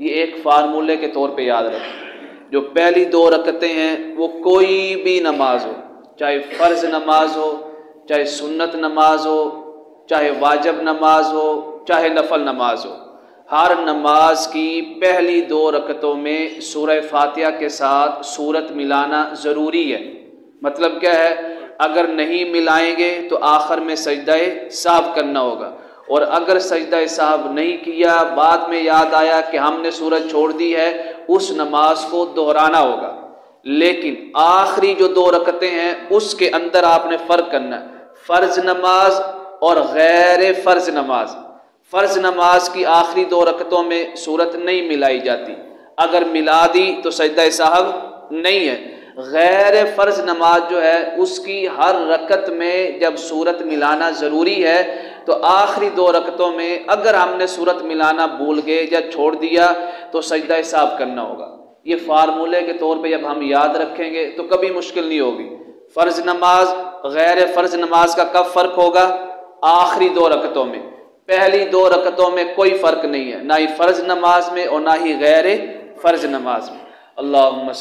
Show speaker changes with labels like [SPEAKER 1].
[SPEAKER 1] یہ ایک فارمولے کے طور پہ یاد رکھیں، جو پہلی 2 رکعتیں ہیں وہ کوئی بھی نماز ہو، چاہے فرض نماز ہو، چاہے سنت نماز ہو، چاہے واجب نماز ہو، چاہے نفل نماز ہو، ہر نماز کی پہلی 2 رکعتوں میں سورہ فاتحہ کے ساتھ سورت ملانا ضروری ہے۔ مطلب کیا ہے؟ اگر نہیں ملائیں گے تو آخر میں سجدہ سہو کرنا ہوگا، اور اگر سجدہ سہو نہیں کیا، بعد میں یاد آیا کہ ہم نے سورت چھوڑ دی ہے، اس نماز کو دہرانا ہوگا۔ لیکن آخری جو 2 رکعتیں ہیں اس کے اندر آپ نے فرق کرنا ہے، فرض نماز اور غیر فرض نماز۔ فرض نماز کی آخری 2 رکعتوں میں سورت نہیں ملائی جاتی، اگر ملا دی تو سجدہ سہو نہیں ہے۔ غیر فرض نماز جو ہے اس کی ہر رکعت میں جب سورت ملانا ضروری ہے، تو آخری 2 رکعتوں میں اگر ہم نے سورت ملانا بھول گئے یا چھوڑ دیا تو سجدہ سہو کرنا ہوگا۔ یہ فارمولے کے طور پہ جب ہم یاد رکھیں گے تو کبھی مشکل نہیں ہوگی۔ فرض نماز غیر فرض نماز کا کب فرق ہوگا؟ آخری 2 رکعتوں میں۔ پہلی 2 رکعتوں میں کوئی فرق نہیں ہے، نہ ہی فرض نماز میں اور نہ ہی غیر فرض نماز میں۔ اللہم